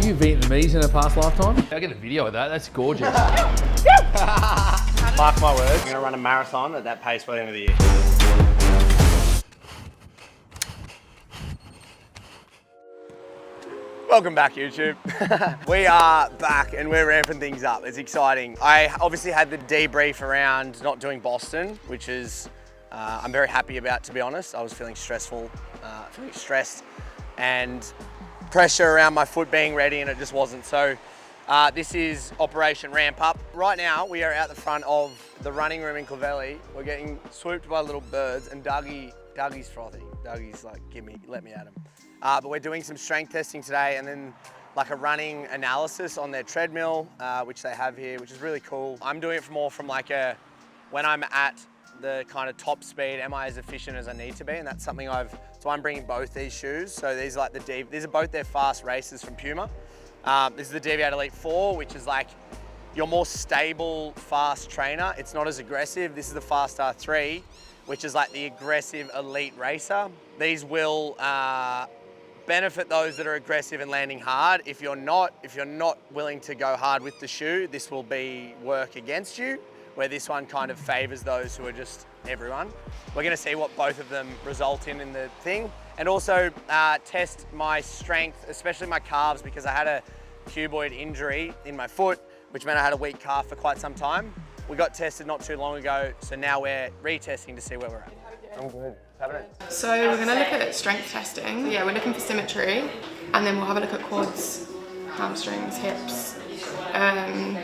Have you Vietnamese in a past lifetime? I get a video of that. That's gorgeous. Mark my words, I'm going to run a marathon at that pace by the end of the year. Welcome back, YouTube. We are back and we're ramping things up. It's exciting. I obviously had the debrief around not doing Boston, which is I'm very happy about, to be honest. I was feeling stressed and pressure around my foot being ready, and it just wasn't. So this is Operation Ramp Up. Right now, we are out the front of the running room in Clovelly. We're getting swooped by little birds, and Dougie's frothy. Dougie's like, let me at him. But we're doing some strength testing today, and then like a running analysis on their treadmill, which they have here, which is really cool. I'm doing it more from like when I'm at the kind of top speed, am I as efficient as I need to be? And that's something so I'm bringing both these shoes. So these are these are both their fast races from Puma. This is the Deviate Elite 4, which is like your more stable, fast trainer. It's not as aggressive. This is the Fast R3, which is like the aggressive elite racer. These will benefit those that are aggressive and landing hard. If you're not willing to go hard with the shoe, this will work against you, where this one kind of favors those who are just everyone. We're gonna see what both of them result in the thing, and also test my strength, especially my calves, because I had a cuboid injury in my foot, which meant I had a weak calf for quite some time. We got tested not too long ago, so now we're retesting to see where we're at. I'm good. So we're going to look at strength testing. Yeah, we're looking for symmetry, and then we'll have a look at quads, hamstrings, hips,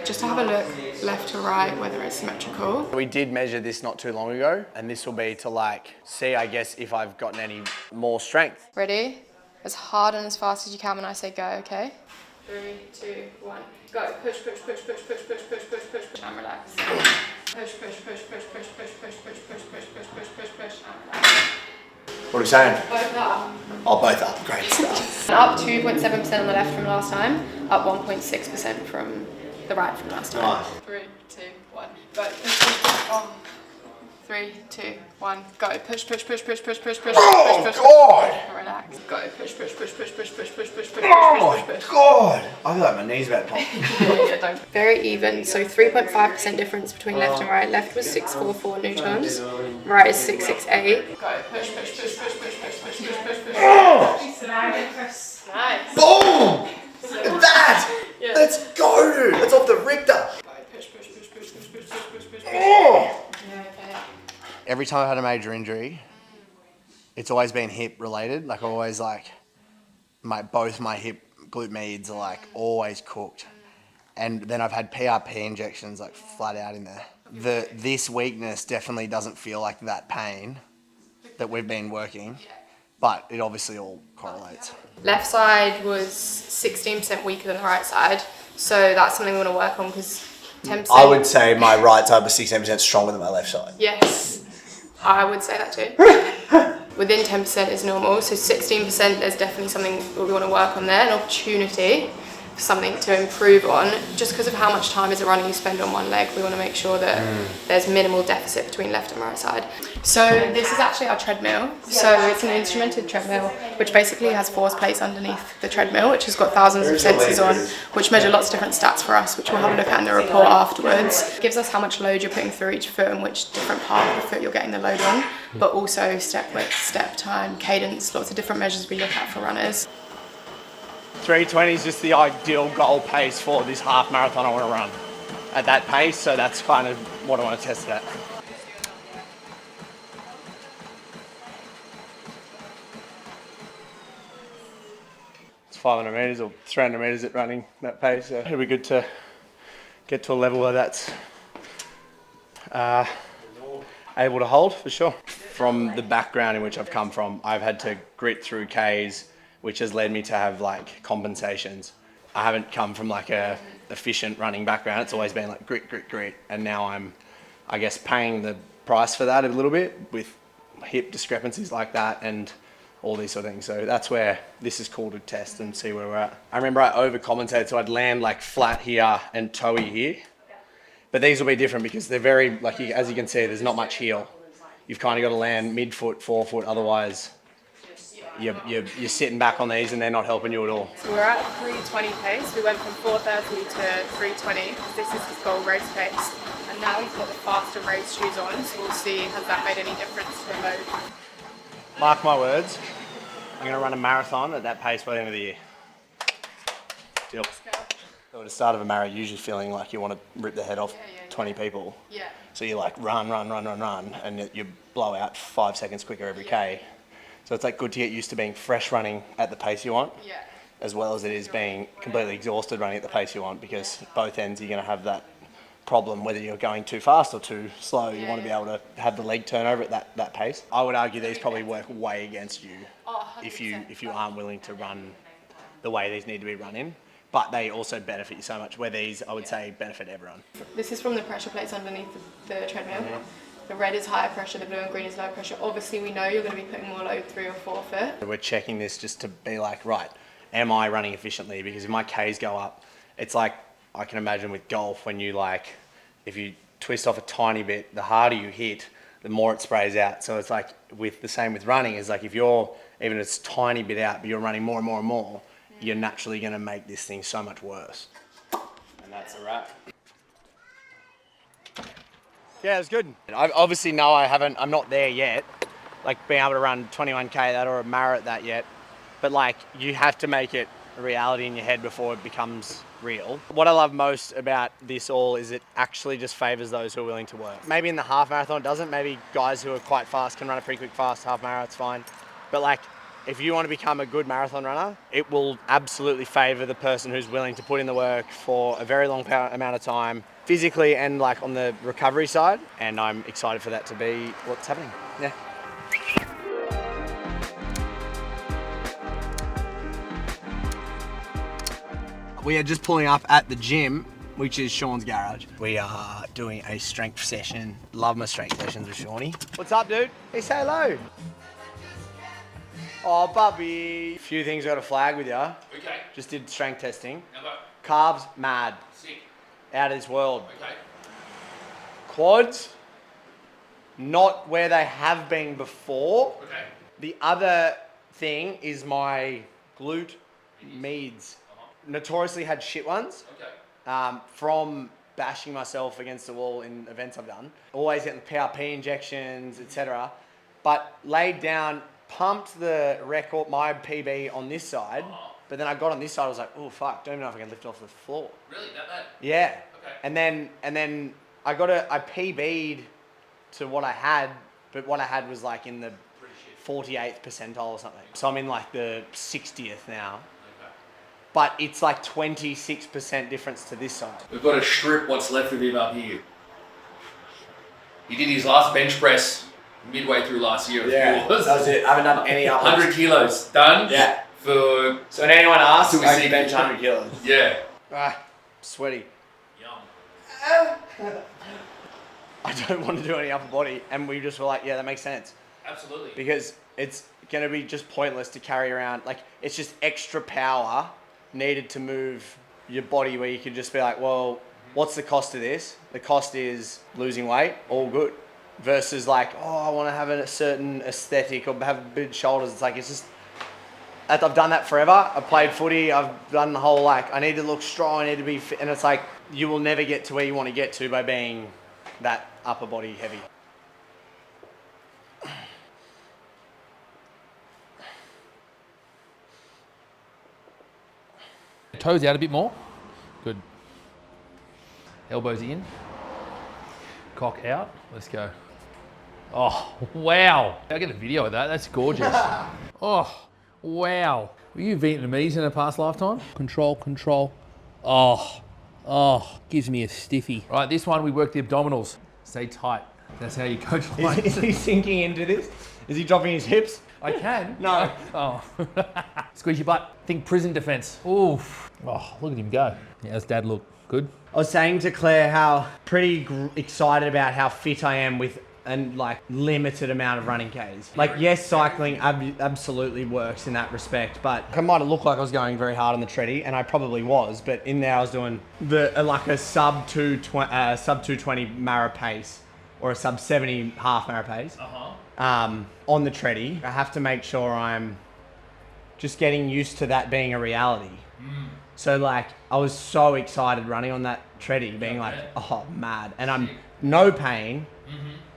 just to have a look left to right whether it's symmetrical. We did measure this not too long ago, and this will be to like see, I guess, if I've gotten any more strength. Ready? As hard and as fast as you can when I say go, okay? 3, 2, 1, go. Push, push, push, push, push, push, push, push, push, push, and relax. Push, push, push, push, push, push, push, push, push, push, push, push, push, push, push, and relax. What are we saying? Both up. Oh, both up. Great stuff. Up 2.7% on the left from last time, up 1.6% from the right from last time. Nice. 3, 2, 1, go. Push, push, push. Oh. 3, 2, 1, go. Push, push, push, push, push, push, push. Oh, push, push, God! push. Relax. Go. Push, push, push, push, push, push, push, push, push. Oh my God! I feel like my knees about to pop. Yeah, don't. Very even. So 3.5% difference between left and right. Left was 644 newtons. Right is 668. Go. Push, push, push, push, push, push, push, push, push, push. Nice. Boom! That! Yeah. Let's go! That's off the Richter. Go. Push, push, push, push, push, push, push, push, push. Oh! Yeah, okay. Every time I've had a major injury, it's always been hip related. Like always, like both my hip glute medians are like always cooked, and then I've had PRP injections like flat out in there. This weakness definitely doesn't feel like that pain that we've been working, but it obviously all correlates. Left side was 16% weaker than the right side, so that's something we want to work on because 10%. I would say my right side was 16% stronger than my left side. Yes, I would say that too. Within 10% is normal, so 16% there's definitely something we want to work on there, an opportunity for something to improve on. Just because of how much time as a runner you spend on one leg, we want to make sure that there's minimal deficit between left and right side. So this is actually our treadmill. So it's an instrumented treadmill, which basically has force plates underneath the treadmill, which has got thousands of sensors on, which measure lots of different stats for us, which we'll have a look at in the report afterwards. It gives us how much load you're putting through each foot and which different part of the foot you're getting the load on, but also step width, step time, cadence, lots of different measures we look at for runners. 3:20 is just the ideal goal pace for this half marathon I want to run at that pace, so that's kind of what I want to test it at. It's 500 metres or 300 metres at running that pace, so it'll be good to get to a level where that's able to hold for sure. From the background in which I've come from, I've had to grit through Ks, which has led me to have like compensations. I haven't come from like a efficient running background. It's always been like grit. And now I'm, I guess, paying the price for that a little bit with hip discrepancies like that and all these sort of things. So that's where this is cool to test and see where we're at. I remember I overcompensated, so I'd land like flat here and toey here. But these will be different because they're very, like as you can see, there's not much heel. You've kind of got to land mid-foot, forefoot, otherwise you're sitting back on these and they're not helping you at all. So we're at 3:20 pace. We went from 4:30 to 3:20 because this is the goal race pace. And now he's got the faster race shoes on, so we'll see has that made any difference to the mode. Mark my words, I'm going to run a marathon at that pace by the end of the year. Deal. So at the start of a marathon, you're usually feeling like you want to rip the head off 20 people. Yeah. So you're like run, and you blow out 5 seconds quicker every K. So it's like good to get used to being fresh running at the pace you want, as well as it is being completely exhausted running at the pace you want, because both ends you're going to have that problem whether you're going too fast or too slow. You want to be able to have the leg turnover at that pace. I would argue these probably work way against you if you aren't willing to run the way these need to be run in. But they also benefit you so much, where these, I would say, benefit everyone. This is from the pressure plates underneath the treadmill. The red is higher pressure, the blue and green is low pressure. Obviously, we know you're going to be putting more load 3 or 4 foot. We're checking this just to be like, right, am I running efficiently? Because if my Ks go up, it's like, I can imagine with golf, when you if you twist off a tiny bit, the harder you hit, the more it sprays out. So it's like, the same with running, is like if you're even a tiny bit out, but you're running more and more and more, you're naturally going to make this thing so much worse. And that's a wrap. Yeah, it was good. I obviously know I'm not there yet, like being able to run 21K that or a marathon that yet, but like you have to make it a reality in your head before it becomes real. What I love most about this all is it actually just favours those who are willing to work. Maybe in the half marathon it doesn't, maybe guys who are quite fast can run a pretty quick fast half marathon's fine, but like if you want to become a good marathon runner, it will absolutely favour the person who's willing to put in the work for a very long amount of time, physically and like on the recovery side. And I'm excited for that to be what's happening. Yeah. We are just pulling up at the gym, which is Sean's garage. We are doing a strength session. Love my strength sessions with Shawnee. What's up, dude? Hey, say hello. Oh, puppy. A few things I got to flag with you. Okay. Just did strength testing. How about? Calves, mad. Sick. Out of this world. Okay. Quads, not where they have been before. Okay. The other thing is my glute meads. Notoriously had shit ones. Okay. From bashing myself against the wall in events I've done. Always getting PRP injections, etc. But laid down, pumped the record, my PB on this side, but then I got on this side, I was like, oh fuck, don't even know if I can lift off the floor. Really? That bad? Yeah. Okay. And then I PB'd to what I had, but what I had was like in the 48th percentile or something. So I'm in like the 60th now. Okay. But it's like 26% difference to this side. We've got to strip what's left of him up here. He did his last bench press midway through last year. Yeah, that was it. I haven't done any ups. 100 kilos done. Yeah. So when anyone asks, I can bench 100 kilos. Yeah. Sweaty. Yum. I don't want to do any upper body, and we just were like, yeah, that makes sense. Absolutely. Because it's going to be just pointless to carry around. Like, it's just extra power needed to move your body, where you could just be like, well, what's the cost of this? The cost is losing weight, all good. Versus like, oh, I want to have a certain aesthetic or have big shoulders. It's like, it's just, I've done that forever. I've played footy. I've done the whole, like, I need to look strong. I need to be fit. And it's like, you will never get to where you want to get to by being that upper body heavy. Toes out a bit more. Good. Elbows in. Cock out. Let's go. Oh, wow. I'll get a video of that. That's gorgeous. Oh, wow. Were you Vietnamese in a past lifetime? Control. Oh, gives me a stiffy. All right, this one we work the abdominals. Stay tight. That's how you coach. Is he sinking into this? Is he dropping his hips? I can. No. Oh. Squeeze your butt. Think prison defense. Oof. Oh, look at him go. How's Dad look? Good? I was saying to Claire how pretty excited about how fit I am with and like limited amount of running Ks. Like, yes, cycling absolutely works in that respect, but I might have looked like I was going very hard on the treadie, and I probably was, but in there I was doing like a sub 220 mara pace or a sub 70 half mara pace on the treadie. I have to make sure I'm just getting used to that being a reality. So like, I was so excited running on that treadie, being like, oh, mad. And I'm no pain,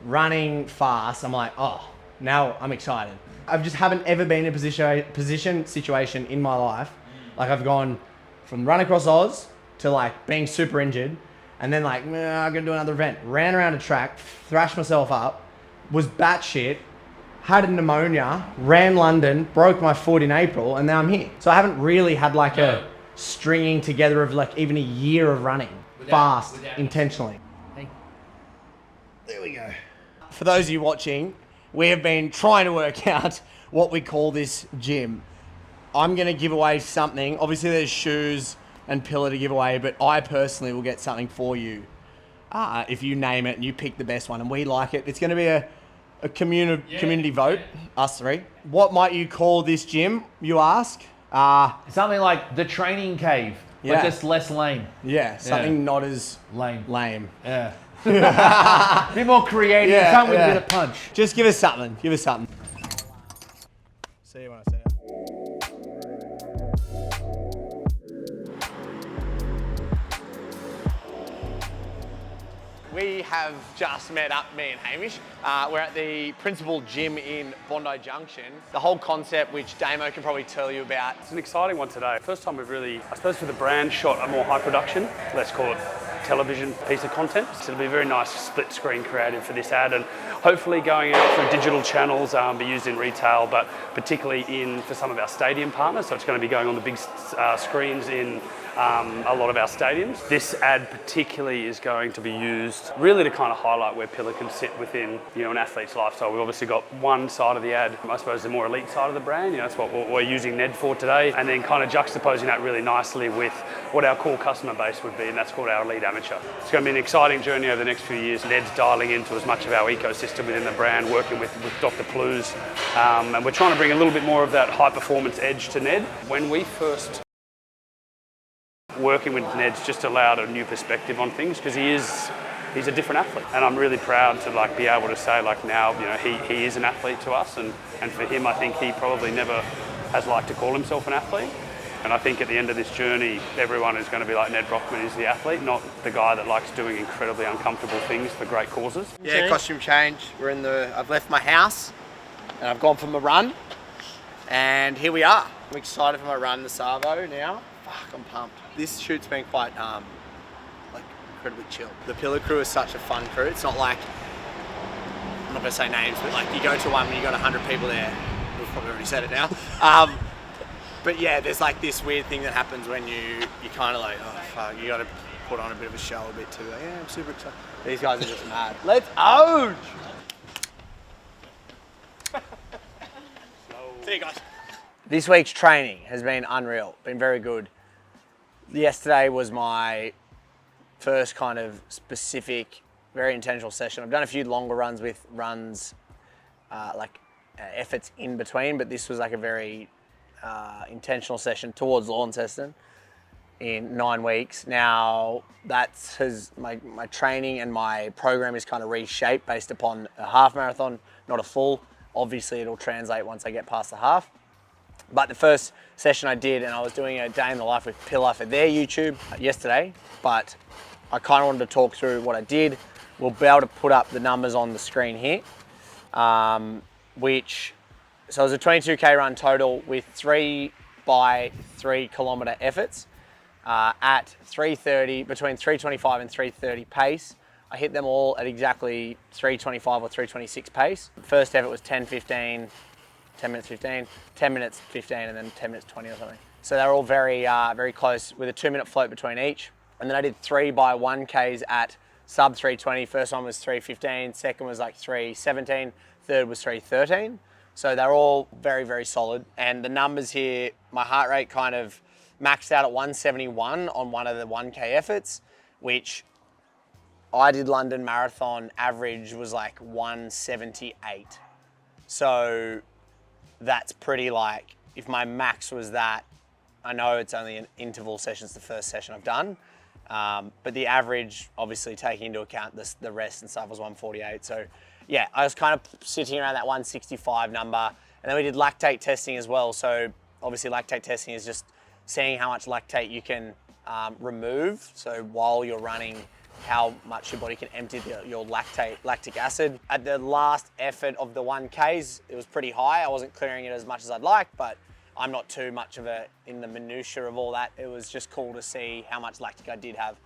running fast. I'm like, oh, now I'm excited. I just haven't ever been in a situation in my life. Like I've gone from run across Oz to like being super injured. And then like, I'm going to do another event. Ran around a track, thrashed myself up, was batshit, had a pneumonia, ran London, broke my foot in April, and now I'm here. So I haven't really had like a stringing together of like even a year of running fast, intentionally. Hey. There we go. For those of you watching, we have been trying to work out what we call this gym. I'm going to give away something. Obviously there's shoes and pillar to give away, but I personally will get something for you if you name it and you pick the best one and we like it. It's going to be a community vote, us three. What might you call this gym, you ask? Something like the training cave, but just less lame. Yeah, something not as lame. Yeah. A bit more creative, something with a bit of punch. Just give us something. See you when I say it. We have just met up, me and Hamish. We're at the principal gym in Bondi Junction. The whole concept, which Damo can probably tell you about. It's an exciting one today. First time we've really, I suppose for the brand, shot a more high production, let's call it television piece of content. So it'll be a very nice split screen creative for this ad and hopefully going out through digital channels, be used in retail, but particularly for some of our stadium partners. So it's going to be going on the big screens in a lot of our stadiums. This ad particularly is going to be used really to kind of highlight where Pillar can sit within, an athlete's lifestyle. We've obviously got one side of the ad, I suppose the more elite side of the brand, that's what we're using Ned for today, and then kind of juxtaposing that really nicely with what our core customer base would be, and that's called our elite amateur. It's going to be an exciting journey over the next few years. Ned's dialing into as much of our ecosystem within the brand, working with Dr. Plews, and we're trying to bring a little bit more of that high performance edge to Ned. When we first working with Ned's just allowed a new perspective on things because he's a different athlete, and I'm really proud to be able to say now he is an athlete to us, and for him I think he probably never has liked to call himself an athlete, and I think at the end of this journey everyone is going to be like Ned Brockman is the athlete, not the guy that likes doing incredibly uncomfortable things for great causes. Yeah, costume change. I've left my house and I've gone for my run, and here we are. I'm excited for my run, the Savo now. Fuck, I'm pumped. This shoot's been quite incredibly chill. The Pillar crew is such a fun crew. It's not like, I'm not gonna say names, but you go to one when you got 100 people there. We've probably already said it now. But yeah, there's this weird thing that happens when you kind of oh fuck, you got to put on a bit of a show a bit too. Yeah, I'm super excited. These guys are just mad. Let's ouch! See you guys. This week's training has been unreal, been very good. Yesterday was my first kind of specific, very intentional session. I've done a few longer runs with efforts in between, but this was a very intentional session towards Launceston in 9 weeks. Now my training and my program is kind of reshaped based upon a half marathon, not a full. Obviously it'll translate once I get past the half. But the first session I did, and I was doing a day in the life with Pillar for their YouTube yesterday, but I kind of wanted to talk through what I did. We'll be able to put up the numbers on the screen here, so it was a 22K run total with 3 by 3 kilometre efforts at 3:30, between 3:25 and 3:30 pace. I hit them all at exactly 3:25 or 3:26 pace. First effort was 10:15, 10 minutes 15, 10 minutes 15, and then 10 minutes 20 or something. So they're all very close with a 2-minute float between each. And then I did 3 by 1Ks at sub 3:20. First one was 3:15, second was 3:17, third was 3:13. So they're all very, very solid. And the numbers here, my heart rate kind of maxed out at 171 on one of the 1K efforts, which I did London Marathon, average was 178. So that's pretty if my max was that, I know it's only an interval session, it's the first session I've done, but the average, obviously taking into account the rest and stuff, was 148. So yeah, I was kind of sitting around that 165 number. And then we did lactate testing as well. So obviously lactate testing is just seeing how much lactate you can remove. So while you're running, how much your body can empty your lactic acid. At the last effort of the 1Ks, it was pretty high. I wasn't clearing it as much as I'd like, but I'm not too much of in the minutiae of all that. It was just cool to see how much lactic I did have.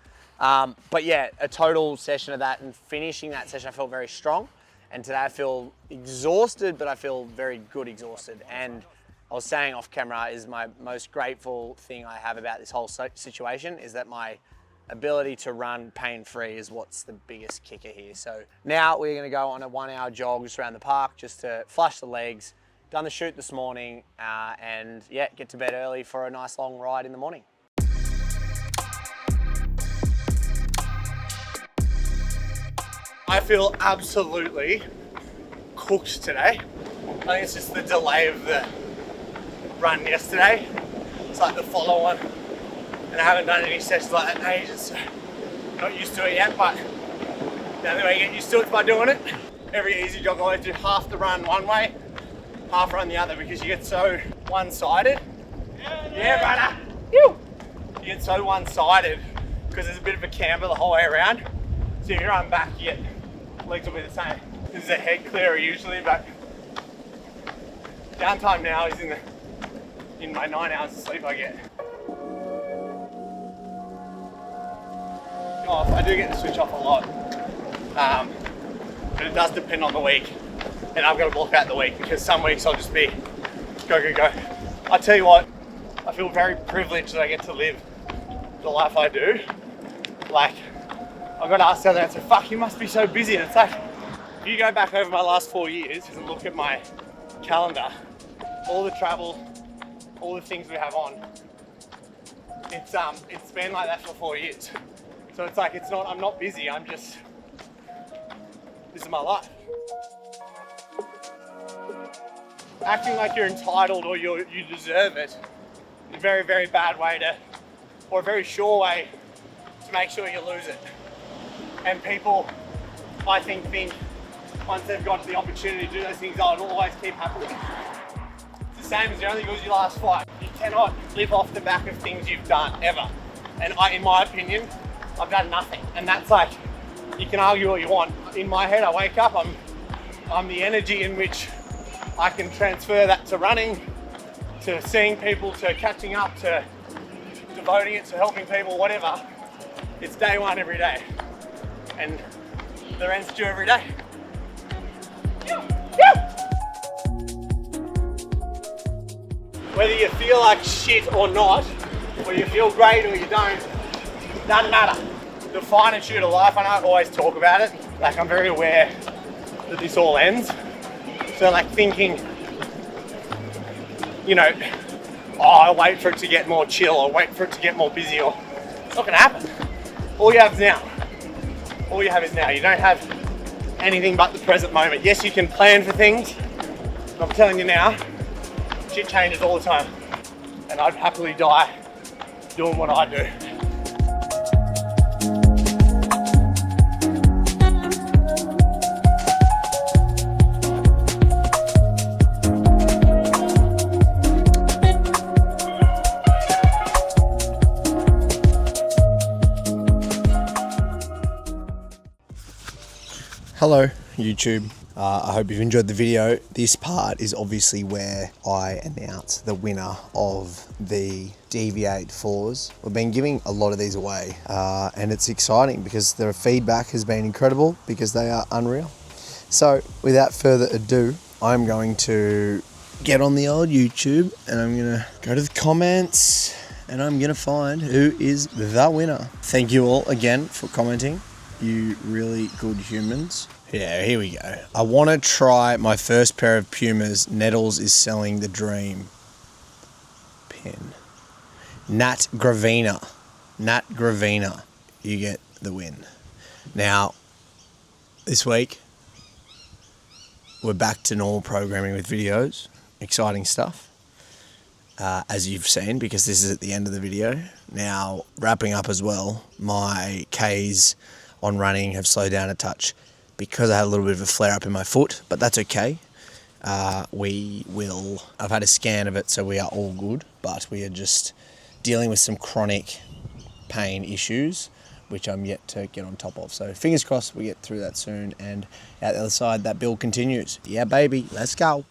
But yeah, a total session of that, and finishing that session, I felt very strong. And today I feel exhausted, but I feel very good exhausted. And I was saying off camera, is my most grateful thing I have about this whole situation is that my ability to run pain-free is what's the biggest kicker here. So now we're gonna go on a 1 hour jog just around the park, just to flush the legs. Done the shoot this morning, and yeah, get to bed early for a nice long ride in the morning. I feel absolutely cooked today. I think it's just the delay of the run yesterday. It's like the follow on, and I haven't done any sessions like that in ages, so I'm not used to it yet, but the only way you get used to it is by doing it. Every easy jog I always do half the run one way, half run the other, because you get so one-sided. Yeah, brother. You get so one-sided because there's a bit of a camber the whole way around. So if you run back, your legs will be the same. This is a head clearer usually, but downtime now is in my 9 hours of sleep I get. I do get to switch off a lot, but it does depend on the week, and I've got to block out the week, because some weeks I'll just be go, go, go. I tell you what, I feel very privileged that I get to live the life I do. Like, I've got to ask the other answer, fuck, you must be so busy. And it's like, if you go back over my last 4 years and look at my calendar, all the travel, all the things we have on, it's been like that for 4 years. So it's like, I'm not busy, this is my life. Acting like you're entitled or you deserve it is a very, very bad way or a very sure way to make sure you lose it. And people, I think once they've got the opportunity to do those things, it'll always keep happening. It's the same as you're only good as your last fight. You cannot live off the back of things you've done, ever. And in my opinion, I've done nothing. And that's like, you can argue what you want. In my head, I wake up, I'm the energy in which I can transfer that to running, to seeing people, to catching up, to devoting it to helping people, whatever. It's day one every day. And the rent's due every day. Whether you feel like shit or not, or you feel great or you don't, doesn't matter. The finitude of life, I don't always talk about it. Like, I'm very aware that this all ends. So like thinking, I'll wait for it to get more chill, or wait for it to get more busy, or it's not gonna happen. All you have is now. All you have is now. You don't have anything but the present moment. Yes, you can plan for things, but I'm telling you now, shit changes all the time. And I'd happily die doing what I do. Hello YouTube, I hope you've enjoyed the video. This part is obviously where I announce the winner of the Deviate 4s. We've been giving a lot of these away and it's exciting because the feedback has been incredible, because they are unreal. So without further ado, I'm going to get on the old YouTube and I'm gonna go to the comments and I'm gonna find who is the winner. Thank you all again for commenting. You really good humans. Yeah, here we go. I want to try my first pair of Pumas. Nettles is selling the dream. Pin. Nat Gravina. You get the win. Now, this week, we're back to normal programming with videos. Exciting stuff. As you've seen, because this is at the end of the video. Now, wrapping up as well, my Ks on running have slowed down a touch because I had a little bit of a flare up in my foot, but that's okay. we will. I've had a scan of it, so we are all good, but we are just dealing with some chronic pain issues, which I'm yet to get on top of. So fingers crossed we get through that soon, and out the other side, that build continues. Yeah, baby, let's go.